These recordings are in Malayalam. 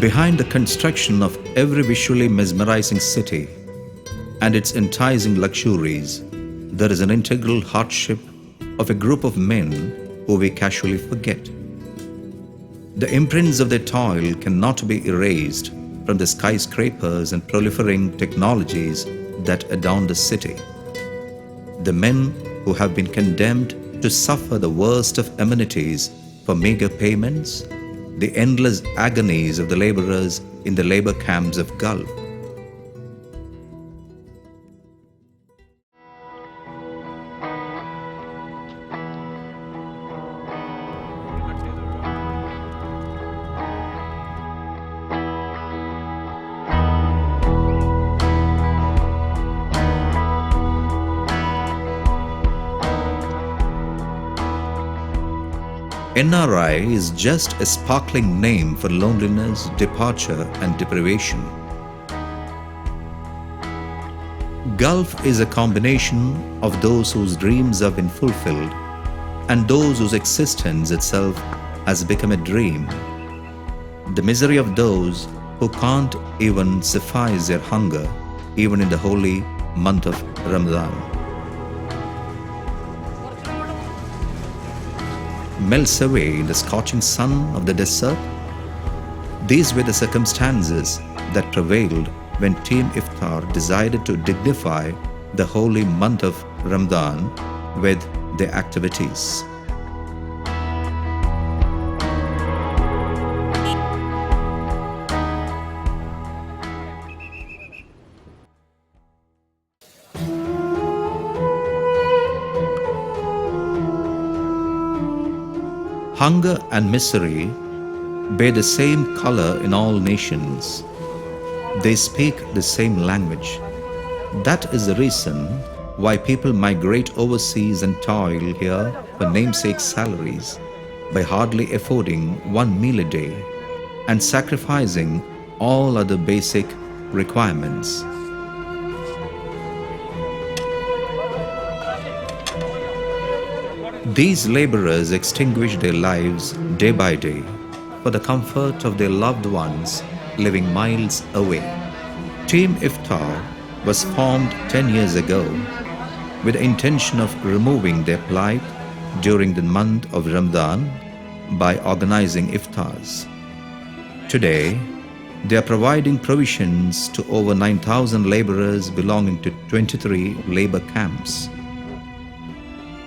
Behind the construction of every visually mesmerizing city and its enticing luxuries, there is an integral hardship of a group of men who we casually forget. The imprints of their toil cannot be erased from the skyscrapers and proliferating technologies that adorn the city. The men who have been condemned to suffer the worst of amenities for meager payments, the endless agonies of the laborers in the labor camps of Gulf. NRI is just a sparkling name for loneliness, departure, and deprivation. Gulf is a combination of those whose dreams have been fulfilled and those whose existence itself has become a dream. The misery of those who can't even suffice their hunger, even in the holy month of Ramadan. Melts away in the scorching sun of the desert. These were the circumstances that prevailed when Team Iftar decided to dignify the holy month of Ramadan with their activities. Hunger and misery bear the same color in all nations. They speak the same language. That is the reason why people migrate overseas and toil here for namesake salaries by hardly affording one meal a day and sacrificing all other basic requirements. These laborers extinguish their lives day by day for the comfort of their loved ones living miles away. Team Iftar was formed 10 years ago with the intention of removing their plight during the month of Ramadan by organizing iftars. Today, they are providing provisions to over 9,000 laborers belonging to 23 labor camps.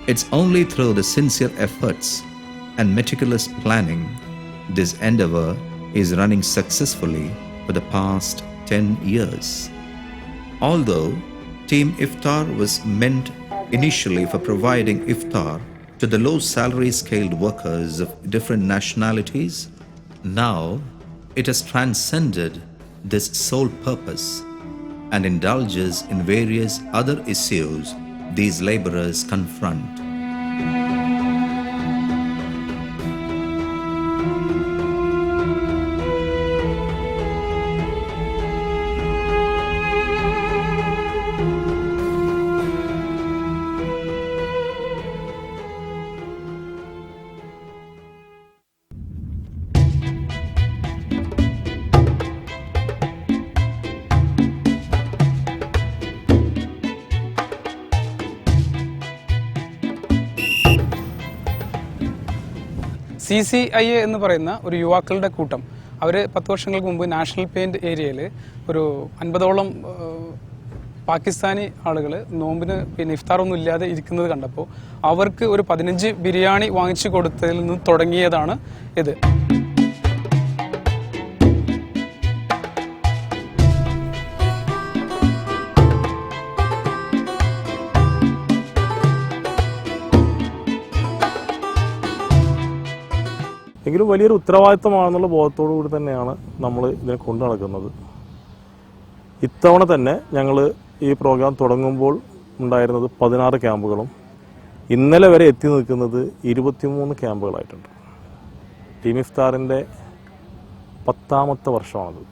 It's only through the sincere efforts and meticulous planning this endeavor is running successfully for the past 10 years. Although Team Iftar was meant initially for providing iftar to the low salary scaled workers of different nationalities, now it has transcended this sole purpose and indulges in various other issues these laborers confront. CCIA എന്ന് പറയുന്ന ഒരു യുവാക്കളുടെ കൂട്ടം അവർ 10 വർഷങ്ങൾക്ക് മുമ്പ് നാഷണൽ പെയിന്റ് ഏരിയയിൽ ഒരു 50ഓളം പാകിസ്ഥാനി ആളുകൾ നോമ്പിന് ഇഫ്താറൊന്നും ഇല്ലാതെ ഇരിക്കുന്നത് കണ്ടപ്പോൾ അവർക്ക് ഒരു 15 ബിരിയാണി വാങ്ങിച്ചു കൊടുത്തതിൽ നിന്ന് തുടങ്ങിയതാണ് ഇത്. എങ്കിലും വലിയൊരു ഉത്തരവാദിത്തമാണെന്നുള്ള ബോധത്തോടു കൂടി തന്നെയാണ് നമ്മൾ ഇതിനെ കൊണ്ടു നടക്കുന്നത്. ഇത്തവണ തന്നെ ഞങ്ങൾ ഈ പ്രോഗ്രാം തുടങ്ങുമ്പോൾ ഉണ്ടായിരുന്നത് 16 ക്യാമ്പുകളും ഇന്നലെ വരെ എത്തി നിൽക്കുന്നത് 23 ക്യാമ്പുകളായിട്ടുണ്ട്. ടീം ഇഫ്താറിൻ്റെ 10ാമത്തെ വർഷമാണത്.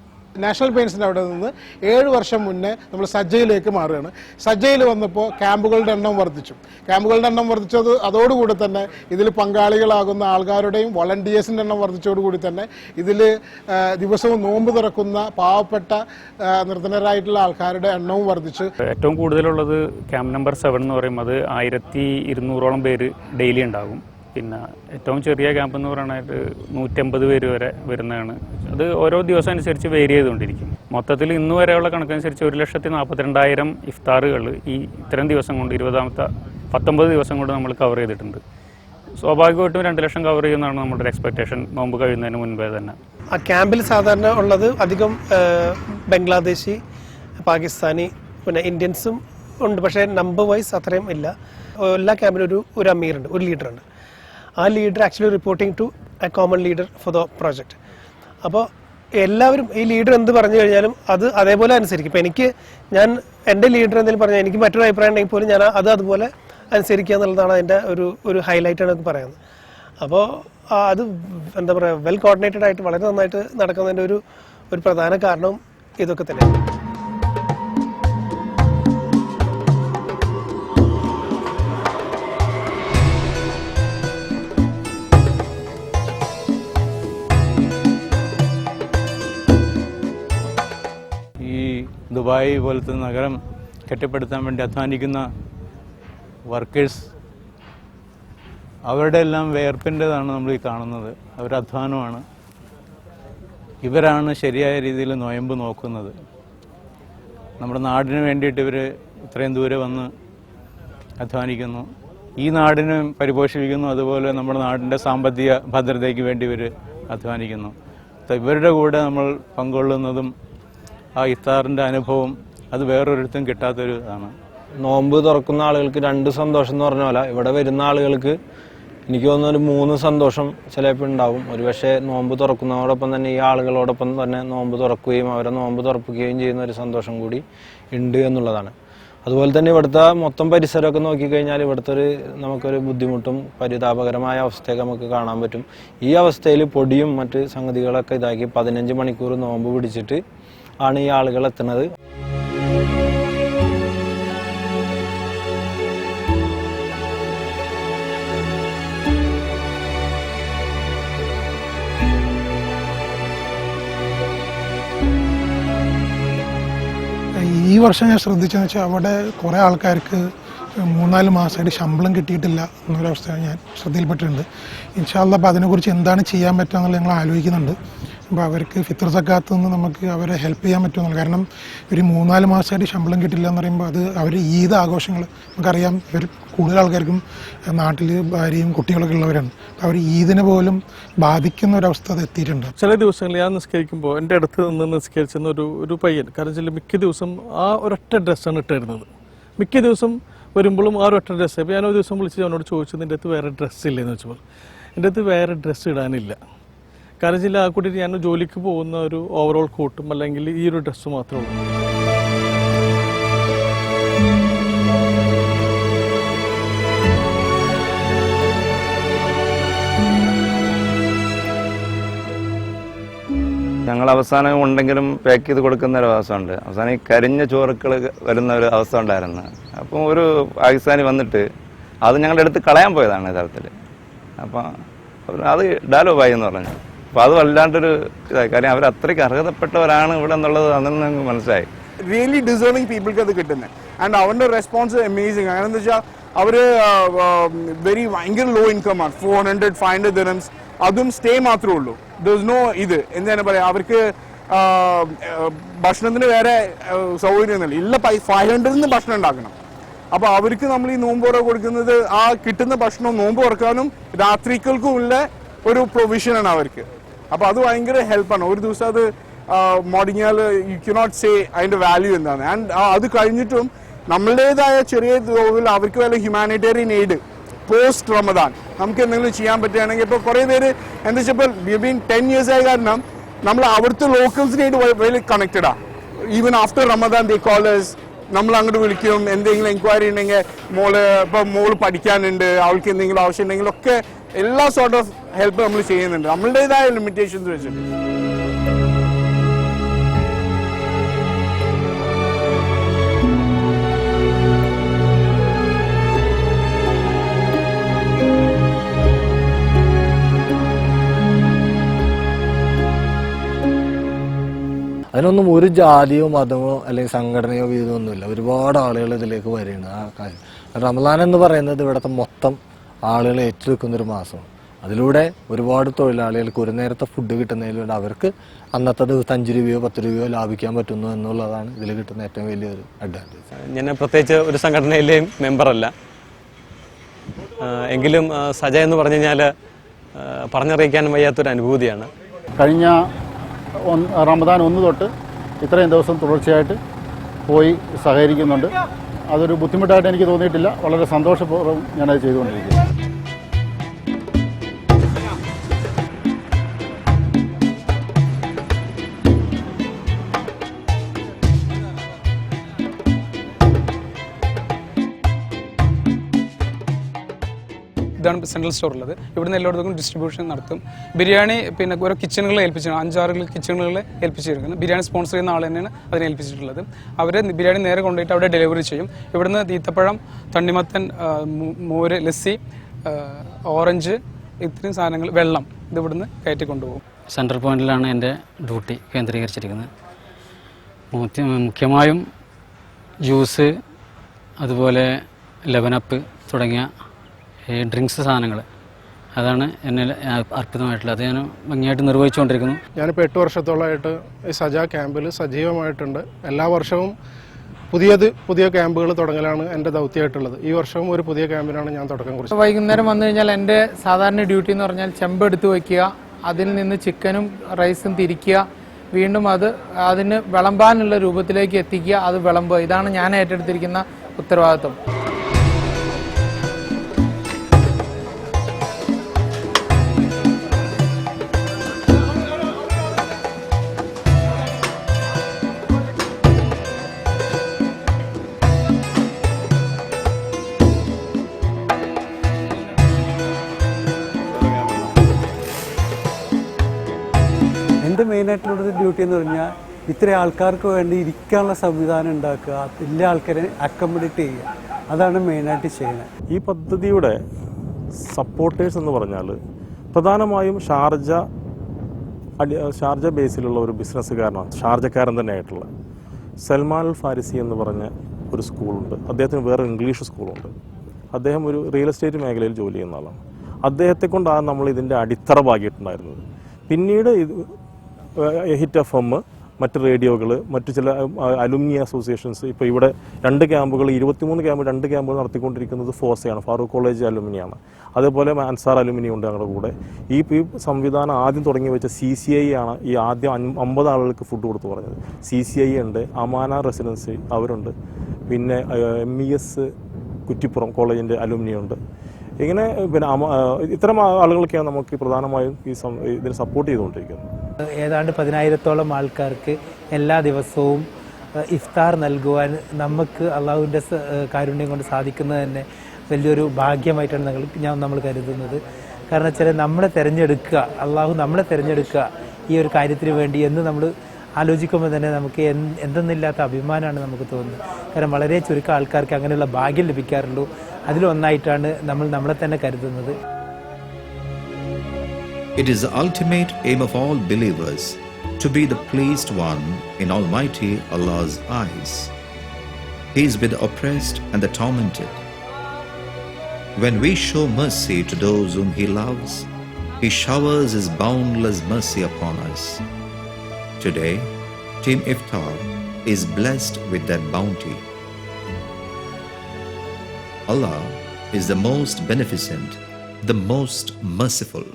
നാഷണൽ പെയിൻസിൻ്റെ അവിടെ നിന്ന് 7 വർഷം മുന്നേ നമ്മൾ സജ്ജയിലേക്ക് മാറുകയാണ്. സജ്ജയിൽ വന്നപ്പോൾ ക്യാമ്പുകളുടെ എണ്ണം വർദ്ധിച്ചു. ക്യാമ്പുകളുടെ എണ്ണം വർദ്ധിച്ചത് അതോടുകൂടി തന്നെ ഇതിൽ പങ്കാളികളാകുന്ന ആൾക്കാരുടെയും വോളണ്ടിയേഴ്സിൻ്റെ എണ്ണം വർദ്ധിച്ചതോടുകൂടി തന്നെ ഇതിൽ ദിവസവും നോമ്പ് തുറക്കുന്ന പാവപ്പെട്ട നിർധനരായിട്ടുള്ള ആൾക്കാരുടെ എണ്ണവും വർദ്ധിച്ചു. ഏറ്റവും കൂടുതലുള്ളത് ക്യാമ്പ് നമ്പർ 7 എന്ന് പറയുന്നത് 1200ഓളം പേര് ഡെയിലി ഉണ്ടാകും. പിന്നെ ഏറ്റവും ചെറിയ ക്യാമ്പ് എന്ന് പറയുന്നത് 150 പേര് വരെ വരുന്നതാണ്. അത് ഓരോ ദിവസം അനുസരിച്ച് വേരി ചെയ്തുകൊണ്ടിരിക്കും. മൊത്തത്തിൽ ഇന്ന് വരെയുള്ള കണക്കനുസരിച്ച് 1,42,000 ഇഫ്താറുകൾ ഈ ഇത്തരം ദിവസം കൊണ്ട് 19 ദിവസം കൊണ്ട് നമ്മൾ കവർ ചെയ്തിട്ടുണ്ട്. സ്വാഭാവികമായിട്ടും 2 ലക്ഷം കവർ ചെയ്യുന്നതാണ് നമ്മുടെ എക്സ്പെക്ടേഷൻ നോമ്പ് കഴിയുന്നതിന് മുൻപേ തന്നെ. ആ ക്യാമ്പിൽ സാധാരണ ഉള്ളത് അധികം ബംഗ്ലാദേശി, പാകിസ്ഥാനി, പിന്നെ ഇന്ത്യൻസും ഉണ്ട്. പക്ഷേ നമ്പർ വൈസ് അത്രയും ഇല്ല. എല്ലാ ക്യാമ്പിലും ഒരു അമീറുണ്ട്, ഒരു ലീഡറുണ്ട്. ആ leader actually reporting to a common leader for the project. അപ്പോൾ എല്ലാവരും ഈ ലീഡർ എന്ത് പറഞ്ഞു കഴിഞ്ഞാലും അത് അതേപോലെ അനുസരിക്കും. ഇപ്പോൾ എൻ്റെ ലീഡർ എന്തെങ്കിലും പറഞ്ഞാൽ എനിക്ക് മറ്റൊരു അഭിപ്രായം ഉണ്ടെങ്കിൽ പോലും ഞാൻ അതുപോലെ അനുസരിക്കുക എന്നുള്ളതാണ് അതിൻ്റെ ഒരു ഹൈലൈറ്റാണ് എനിക്ക് പറയുന്നത്. അപ്പോൾ അത് എന്താ പറയുക, വെൽ കോർഡിനേറ്റഡ് ആയിട്ട് വളരെ നന്നായിട്ട് നടക്കുന്നതിൻ്റെ ഒരു പ്രധാന കാരണം ഇതൊക്കെ തന്നെയാണ്. ദുബായ് പോലത്തെ നഗരം കെട്ടിപ്പടുത്താൻ വേണ്ടി അധ്വാനിക്കുന്ന വർക്കേഴ്സ്, അവരുടെ എല്ലാം വേർപ്പിൻ്റെതാണ് നമ്മൾ ഈ കാണുന്നത്. അവരുടെ അധ്വാനമാണ്. ഇവരാണ് ശരിയായ രീതിയിൽ നൊയമ്പ് നോക്കുന്നത്. നമ്മുടെ നാടിന് വേണ്ടിയിട്ട് ഇവർ ഇത്രയും ദൂരെ വന്ന് അധ്വാനിക്കുന്നു. ഈ നാടിനെ പരിപോഷിപ്പിക്കുന്നു. അതുപോലെ നമ്മുടെ നാടിൻ്റെ സാമ്പത്തിക ഭദ്രതയ്ക്ക് വേണ്ടി ഇവർ അധ്വാനിക്കുന്നു. ഇവരുടെ കൂടെ നമ്മൾ പങ്കൊള്ളുന്നതും ആ ഇഫ്താറിൻ്റെ അനുഭവം അത് വേറൊരിടത്തും കിട്ടാത്തൊരു ഇതാണ്. നോമ്പ് തുറക്കുന്ന ആളുകൾക്ക് 2 സന്തോഷം എന്ന് പറഞ്ഞ പോലെ ഇവിടെ വരുന്ന ആളുകൾക്ക് എനിക്ക് തോന്നുന്നു ഒരു 3 സന്തോഷം ചിലപ്പോൾ ഉണ്ടാവും. ഒരുപക്ഷെ നോമ്പ് തുറക്കുന്നതോടൊപ്പം തന്നെ ഈ ആളുകളോടൊപ്പം തന്നെ നോമ്പ് തുറക്കുകയും അവരെ നോമ്പ് തുറപ്പിക്കുകയും ചെയ്യുന്ന ഒരു സന്തോഷം കൂടി ഉണ്ട് എന്നുള്ളതാണ്. അതുപോലെ തന്നെ ഇവിടുത്തെ മൊത്തം പരിസരമൊക്കെ നോക്കിക്കഴിഞ്ഞാൽ ഇവിടുത്തെ നമുക്കൊരു ബുദ്ധിമുട്ടും പരിതാപകരമായ അവസ്ഥയൊക്കെ നമുക്ക് കാണാൻ പറ്റും. ഈ അവസ്ഥയിൽ പൊടിയും മറ്റ് സംഗതികളൊക്കെ ഇതാക്കി 15 മണിക്കൂർ നോമ്പ് പിടിച്ചിട്ട് ആണ് ഈ ആളുകൾ എത്തുന്നത്. ഈ വർഷം ഞാൻ ശ്രദ്ധിച്ചതെന്ന് വെച്ചാൽ അവിടെ കുറേ ആൾക്കാർക്ക് 3-4 മാസമായിട്ട് ശമ്പളം കിട്ടിയിട്ടില്ല എന്നൊരവസ്ഥ ഞാൻ ശ്രദ്ധയിൽപ്പെട്ടിട്ടുണ്ട്. ഇൻഷാ അല്ലാഹ് അപ്പോൾ അതിനെക്കുറിച്ച് എന്താണ് ചെയ്യാൻ പറ്റുക എന്നുള്ളത് ഞങ്ങൾ ആലോചിക്കുന്നുണ്ട്. അപ്പോൾ അവർക്ക് ഫിത്ർ സക്കാത്ത് നിന്ന് നമുക്ക് അവരെ ഹെൽപ്പ് ചെയ്യാൻ പറ്റുമെന്നുള്ളത്. കാരണം ഒരു 3-4 മാസമായിട്ട് ശമ്പളം കിട്ടില്ല എന്ന് പറയുമ്പോൾ അത് അവർ ഈദ് ആഘോഷങ്ങൾ നമുക്കറിയാം. ഇവർ കൂടുതൽ ആൾക്കാർക്കും നാട്ടിൽ ഭാര്യയും കുട്ടികളൊക്കെ ഉള്ളവരാണ്. അവർ ഈദിനെ പോലും ബാധിക്കുന്ന ഒരവസ്ഥ അത് എത്തിയിട്ടുണ്ട്. ചില ദിവസങ്ങളിൽ ഞാൻ നിസ്കരിക്കുമ്പോൾ എൻ്റെ അടുത്ത് നിന്ന് നിസ്കരിച്ചെന്ന ഒരു പയ്യൻ, കാരണം വെച്ചാൽ മിക്ക ദിവസം ആ ഒരൊറ്റ ഡ്രസ്സാണ് ഇട്ടിരുന്നത്. മിക്ക ദിവസം വരുമ്പോഴും ആ ഒരൊറ്റ ഡ്രസ്സ്. അപ്പോൾ ഞാനൊരു ദിവസം വിളിച്ച് അവനോട് ചോദിച്ചു, നിൻ്റെ അടുത്ത് വേറെ ഡ്രസ്സ് ഇല്ലെന്ന് വെച്ചപ്പോൾ എൻ്റെ അടുത്ത് വേറെ ഡ്രസ്സ് ഇടാനില്ല. കാരണം വെച്ചാൽ ആ കൂട്ടിയിട്ട് ഞാൻ ജോലിക്ക് പോകുന്ന ഒരു ഓവറോൾ കോട്ടും അല്ലെങ്കിൽ ഈ ഒരു ഡ്രസ്സ് മാത്രമേ ഉള്ളൂ. ഞങ്ങൾ അവസാനം ഉണ്ടെങ്കിലും പാക്ക് ചെയ്ത് കൊടുക്കുന്ന ഒരു അവസ്ഥയുണ്ട്. അവസാനം ഈ കരിഞ്ഞ ചോറുക്കൾ വരുന്ന ഒരു അവസ്ഥ ഉണ്ടായിരുന്നു. അപ്പം ഒരു പാകിസ്ഥാനി വന്നിട്ട് അത് ഞങ്ങളുടെ അടുത്ത് കളയാൻ പോയതാണ് യഥാർത്ഥത്തിൽ. അപ്പം അത് ഡാലോബായി എന്ന് പറഞ്ഞു. അപ്പോൾ അത് വല്ലാണ്ടൊരു ഇതായി. കാര്യം അവർ അത്രയ്ക്ക് അർഹതപ്പെട്ടവരാണ് ഇവിടെ എന്നുള്ളത് അന്ന് ഞങ്ങൾക്ക് മനസ്സിലായി. റിയലി ഡിസേർവിംഗ് പീപ്പിൾക്ക് അത് കിട്ടുന്നത്. ആൻഡ് അവരുടെ റെസ്പോൺസ് അമേസിങ്. കാരണം എന്താ വെച്ചാൽ അവർ ഭയങ്കര ലോ ഇൻകം ആണ്. 400-500 ദിർഹംസ്. അതും സ്റ്റേ മാത്രമേ ഉള്ളൂ. നോ ഇത് എന്താണ് പറയുക, അവർക്ക് ഭക്ഷണത്തിന് വേറെ സൗകര്യമൊന്നുമില്ല. ഇല്ല 500 ഭക്ഷണം ഉണ്ടാക്കണം. അപ്പോൾ അവർക്ക് നമ്മൾ ഈ നോമ്പ് തുറ കൊടുക്കുന്നത് ആ കിട്ടുന്ന ഭക്ഷണം നോമ്പ് തുറക്കാനും രാത്രികൾക്കും ഉള്ള ഒരു പ്രൊവിഷനാണ് അവർക്ക്. അപ്പോൾ അത് ഭയങ്കര ഹെൽപ്പാണ്. ഒരു ദിവസം അത് മുടങ്ങിയാൽ യു കനോട്ട് സേ അതിൻ്റെ വാല്യൂ എന്താണ്. ആൻഡ് അത് കഴിഞ്ഞിട്ടും നമ്മളുടേതായ ചെറിയ തോതിൽ അവർക്ക് വല്ല ഹ്യൂമാനിറ്റേറിയൻ എയ്ഡ് പോസ്റ്റ് റമദാൻ നമുക്ക് എന്തെങ്കിലും ചെയ്യാൻ പറ്റുകയാണെങ്കിൽ. ഇപ്പോൾ കുറേ പേര് എന്താ വെച്ചപ്പോൾ വി ബീൻ 10 years ആയ കാരണം നമ്മൾ അവിടുത്തെ ലോക്കൽസിനായിട്ട് വെൽ കണക്റ്റഡാണ്. ഈവൻ ആഫ്റ്റർ റമദാൻ ദേ കോളേഴ്സ് നമ്മൾ അങ്ങോട്ട് വിളിക്കും. എന്തെങ്കിലും എൻക്വയറി ഉണ്ടെങ്കിൽ മോള് പഠിക്കാനുണ്ട്, അവൾക്ക് എന്തെങ്കിലും ആവശ്യം ഉണ്ടെങ്കിൽ ഒക്കെ എല്ലാ സോർട്ട് ഓഫ് ഹെൽപ്പ് നമ്മൾ ചെയ്യുന്നുണ്ട് നമ്മളുടേതായ ലിമിറ്റേഷൻസ് വെച്ചിട്ട്. അതിനൊന്നും ഒരു ജാതിയോ മതമോ അല്ലെങ്കിൽ സംഘടനയോ വീതമൊന്നുമില്ല. ഒരുപാട് ആളുകൾ ഇതിലേക്ക് വരികയാണ്. ആ കാര്യം റമദാൻ എന്ന് പറയുന്നത് ഇവിടുത്തെ മൊത്തം ആളുകൾ ഏറ്റെടുക്കുന്നൊരു മാസമാണ്. അതിലൂടെ ഒരുപാട് തൊഴിലാളികൾക്ക് ഒരു നേരത്തെ ഫുഡ് കിട്ടുന്നതിലൂടെ അവർക്ക് അന്നത്തെ ദിവസം 5 രൂപയോ 10 രൂപയോ ലാഭിക്കാൻ പറ്റുന്നു എന്നുള്ളതാണ് ഇതിൽ കിട്ടുന്ന ഏറ്റവും വലിയൊരു അഡ്വാൻറ്റേജ്. ഞാൻ പ്രത്യേകിച്ച് ഒരു സംഘടനയിലെയും മെമ്പറല്ല. എങ്കിലും സജ എന്ന് പറഞ്ഞു കഴിഞ്ഞാൽ പറഞ്ഞറിയിക്കാൻ വയ്യാത്തൊരു അനുഭൂതിയാണ്. കഴിഞ്ഞ റമദാൻ 1 തൊട്ട് ഇത്രയും ദിവസം തുടർച്ചയായിട്ട് പോയി സഹകരിക്കുന്നുണ്ട്. അതൊരു ബുദ്ധിമുട്ടായിട്ട് എനിക്ക് തോന്നിയിട്ടില്ല. വളരെ സന്തോഷപൂർവ്വം ഞാനത് ചെയ്തുകൊണ്ടിരിക്കുന്നു. ഇതാണ് സെൻട്രൽ സ്റ്റോർ ഉള്ളത്. ഇവിടുന്ന് എല്ലായിടത്തും ഡിസ്ട്രിബ്യൂഷൻ നടത്തും. ബിരിയാണി പിന്നെ ഓരോ കിച്ചണുകളെ ഏൽപ്പിച്ചിട്ടുണ്ട്. 5-6 കിച്ചണുകളെ ഏൽപ്പിച്ചിരിക്കുന്നത്. ബിരിയാണി സ്പോൺസർ ചെയ്യുന്ന ആൾ തന്നെയാണ് അതിനെ ഏൽപ്പിച്ചിട്ടുള്ളത്. അവർ ബിരിയാണി നേരെ കൊണ്ടുപോയിട്ട് അവിടെ ഡെലിവറി ചെയ്യും. ഇവിടുന്ന് ഈത്തപ്പഴം, തണ്ണിമത്തൻ, മോര്, ലസ്സി, ഓറഞ്ച്, ഇത്രയും സാധനങ്ങൾ, വെള്ളം ഇത് ഇവിടുന്ന് കയറ്റി കൊണ്ടുപോകും. സെൻട്രൽ പോയിന്റിലാണ് എൻ്റെ ഡ്യൂട്ടി കേന്ദ്രീകരിച്ചിരിക്കുന്നത്. മുഖ്യമായും ജ്യൂസ്, അതുപോലെ ലെവനപ്പ് തുടങ്ങിയ ഡ്രിങ്ക്സ് സാധനങ്ങൾ, അതാണ് എന്നെ അർപ്പിതമായിട്ടുള്ളത്. അത് ഞാൻ ഭംഗിയായിട്ട് നിർവഹിച്ചുകൊണ്ടിരിക്കുന്നു. ഞാനിപ്പോൾ 8 വർഷത്തോളമായിട്ട് ഈ സജ ക്യാമ്പിൽ സജീവമായിട്ടുണ്ട്. എല്ലാ വർഷവും പുതിയ ക്യാമ്പുകൾ തുടങ്ങലാണ് എൻ്റെ ദൗത്യമായിട്ടുള്ളത്. ഈ വർഷവും ഒരു പുതിയ ക്യാമ്പിനാണ് ഞാൻ തുടക്കം കുറിച്ചത്. വൈകുന്നേരം വന്നു കഴിഞ്ഞാൽ എൻ്റെ സാധാരണ ഡ്യൂട്ടി എന്ന് പറഞ്ഞാൽ ചെമ്പ് എടുത്ത് വയ്ക്കുക, അതിൽ നിന്ന് ചിക്കനും റൈസും തിരിക്കുക, വീണ്ടും അതിന് വിളമ്പാനുള്ള രൂപത്തിലേക്ക് എത്തിക്കുക, അത് വിളമ്പുക. ഇതാണ് ഞാൻ ഏറ്റെടുത്തിരിക്കുന്ന ഉത്തരവാദിത്വം. എൻ്റെ മെയിനായിട്ടുള്ളൊരു ഡ്യൂട്ടി എന്ന് പറഞ്ഞാൽ ഇത്രയും ആൾക്കാർക്ക് വേണ്ടി ഇരിക്കാനുള്ള സംവിധാനം ഉണ്ടാക്കുക, എല്ലാ ആൾക്കാരെ അക്കോമഡേറ്റ് ചെയ്യുക, അതാണ് മെയിനായിട്ട് ചെയ്യുന്നത്. ഈ പദ്ധതിയുടെ സപ്പോർട്ടേഴ്സ് എന്ന് പറഞ്ഞാൽ പ്രധാനമായും ഷാർജ ബേസിലുള്ള ഒരു ബിസിനസ്സുകാരനാണ്, ഷാർജക്കാരൻ തന്നെ ആയിട്ടുള്ള സൽമാൻ അൽ ഫാരിസി എന്ന് പറഞ്ഞ ഒരു സ്കൂളുണ്ട്. അദ്ദേഹത്തിന് വേറെ ഇംഗ്ലീഷ് സ്കൂളുണ്ട്. അദ്ദേഹം ഒരു റിയൽ എസ്റ്റേറ്റ് മേഖലയിൽ ജോലി ചെയ്യുന്ന ആളാണ്. അദ്ദേഹത്തെ കൊണ്ടാണ് നമ്മൾ ഇതിൻ്റെ അടിത്തറ പാകിയിട്ടുണ്ടായിരുന്നത്. പിന്നീട് ഹിറ്റ് FM, മറ്റ് റേഡിയോകൾ, മറ്റു ചില അലുമിനി അസോസിയേഷൻസ്, ഇപ്പോൾ ഇവിടെ 2 ക്യാമ്പുകൾ, 23 ക്യാമ്പ് 2 ക്യാമ്പുകൾ നടത്തിക്കൊണ്ടിരിക്കുന്നത് ഫോസയാണ്, ഫാറൂഖ് കോളേജ് അലുമിനിയാണ്. അതേപോലെ അൻസാർ അലുമിനി ഉണ്ട് ഞങ്ങളുടെ കൂടെ. ഈ സംവിധാനം ആദ്യം തുടങ്ങി വെച്ച CCI ആണ്. ഈ ആദ്യം 50 ആളുകൾക്ക് ഫുഡ് കൊടുത്തു പറഞ്ഞത് CCI ഉണ്ട്. അമാന റെസിഡൻസി അവരുണ്ട്. പിന്നെ MES കുറ്റിപ്പുറം കോളേജിൻ്റെ അലുമിനി ഉണ്ട്. ഇങ്ങനെ പിന്നെ ഇത്തരം ആളുകളൊക്കെയാണ് നമുക്ക് പ്രധാനമായും ഇതിനെ സപ്പോർട്ട് ചെയ്തുകൊണ്ടിരിക്കുന്നത്. ഏതാണ്ട് 10,000-ഓളം ആൾക്കാർക്ക് എല്ലാ ദിവസവും ഇഫ്താർ നൽകുവാൻ നമുക്ക് അള്ളാഹുവിൻ്റെ കാരുണ്യം കൊണ്ട് സാധിക്കുന്നത് തന്നെ വലിയൊരു ഭാഗ്യമായിട്ടാണ് നമ്മൾ കരുതുന്നത്. കാരണം വെച്ചാൽ നമ്മളെ തിരഞ്ഞെടുക്കുക, അള്ളാഹു നമ്മളെ തിരഞ്ഞെടുക്കുക ഈ ഒരു കാര്യത്തിന് വേണ്ടി എന്ന് നമ്മൾ ആലോചിക്കുമ്പോൾ തന്നെ നമുക്ക് എന്തെന്നില്ലാത്ത അഭിമാനമാണ് നമുക്ക് തോന്നുന്നത്. കാരണം വളരെ ചുരുക്കം ആൾക്കാർക്ക് അങ്ങനെയുള്ള ഭാഗ്യം ലഭിക്കാറുള്ളൂ. അതിലൊന്നായിട്ടാണ് നമ്മൾ നമ്മളെ തന്നെ കരുതുന്നത്. It is the ultimate aim of all believers to be the pleased one in Almighty Allah's eyes. He is with the oppressed and the tormented. When we show mercy to those whom He loves, He showers His boundless mercy upon us. Today, Team Iftar is blessed with that bounty. Allah is the most beneficent, the most merciful.